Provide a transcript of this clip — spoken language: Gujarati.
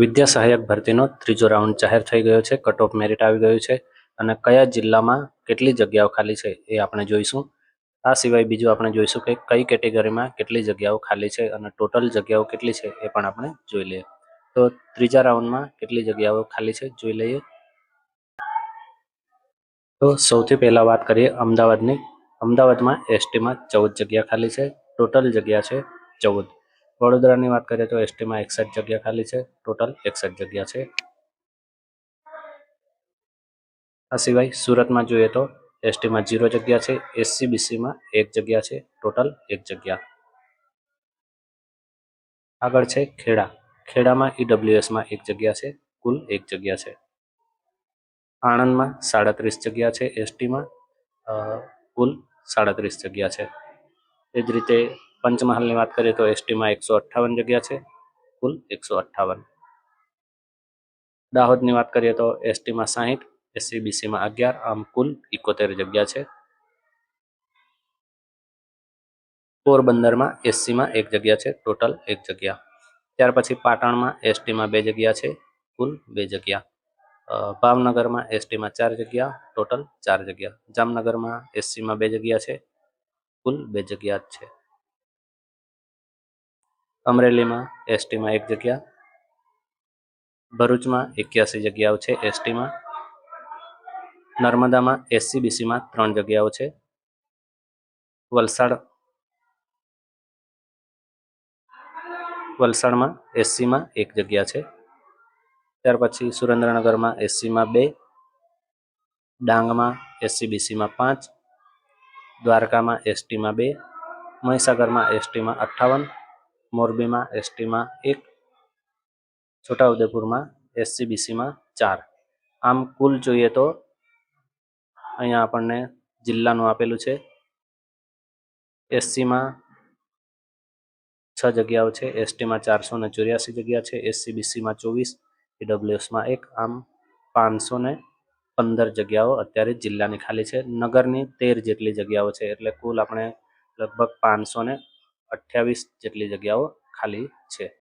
વિદ્યા સહાયક ભરતીનો ત્રીજો રાઉન્ડ જાહેર થઈ ગયો છે. કટ ઓફ મેરિટ આવી ગયું છે અને કયા જિલ્લામાં કેટલી જગ્યાઓ ખાલી છે એ આપણે જોઈશું. આ સિવાય બીજું આપણે જોઈશું કે કઈ કેટેગરીમાં કેટલી જગ્યાઓ ખાલી છે અને ટોટલ જગ્યાઓ કેટલી છે એ પણ આપણે જોઈ લઈએ. તો ત્રીજા રાઉન્ડમાં કેટલી જગ્યાઓ ખાલી છે જોઈ લઈએ. તો સૌથી પહેલા વાત કરીએ અમદાવાદની. અમદાવાદમાં એસટીમાં 14 જગ્યા ખાલી છે. ટોટલ જગ્યા છે 14. વડોદરાની વાત કરીએ તો એસટીમાં 61 જગ્યા ખાલી છે. ટોટલ 61 જગ્યા છે. આ સિવાય સુરતમાં જોઈએ તો એસટીમાં 0 જગ્યા છે. એસસીબીસીમાં 1 જગ્યા છે. ટોટલ 1 જગ્યા. આગળ છે ખેડા. ખેડામાં ઈડબ્લ્યુએસમાં 1 જગ્યા છે. કુલ 1 જગ્યા છે. આણંદમાં 37 જગ્યા છે એસટીમાં, કુલ 37 જગ્યા છે. એ જ રીતે પંચમહાલની વાત કરીએ તો એસટીમાં 158 જગ્યા છે. કુલ 158. દાહોદની વાત કરીએ તો એસટીમાં 60, એસસીબીસીમાં 11, આમ કુલ 71 જગ્યા છે. પોરબંદરમાં એસસીમાં 1 જગ્યા છે. ટોટલ 1 જગ્યા. ત્યાર પછી પાટણમાં એસટીમાં 2 જગ્યા છે. કુલ 2 જગ્યા. ભાવનગરમાં એસટીમાં 4 જગ્યા. ટોટલ 4 જગ્યા. જામનગરમાં એસસીમાં 2 જગ્યા છે. કુલ 2 જગ્યા જ છે. અમરેલીમાં એસટીમાં 1 જગ્યા. ભરૂચમાં 81 જગ્યાઓ છે એસટીમાં. નર્મદામાં એસસીબીસીમાં 3 જગ્યાઓ છે. વલસાડમાં એસસીમાં 1 જગ્યા છે. ત્યાર પછી સુરેન્દ્રનગરમાં એસસીમાં 2, ડાંગમાં એસસીબીસીમાં 5, દ્વારકામાં એસટીમાં 2, મહીસાગરમાં એસટીમાં 58, મોરબીમાં એસટીમાં 1, છોટાઉદેપુરમાં એસસીબીસીમાં 4. આમ કુલ જોઈએ તો અહીંયા આપણને જિલ્લાનું આપેલું છે. એસસીમાં 6 જગ્યાઓ છે. એસટીમાં 484 જગ્યા છે. એસસીબીસીમાં 24, ઈડબ્લ્યુએસમાં 1, આમ 515 જગ્યાઓ અત્યારે જિલ્લાની ખાલી છે. નગરની 13 જેટલી જગ્યાઓ છે. એટલે કુલ આપણે લગભગ 528 જેટલી જગ્યાઓ ખાલી છે.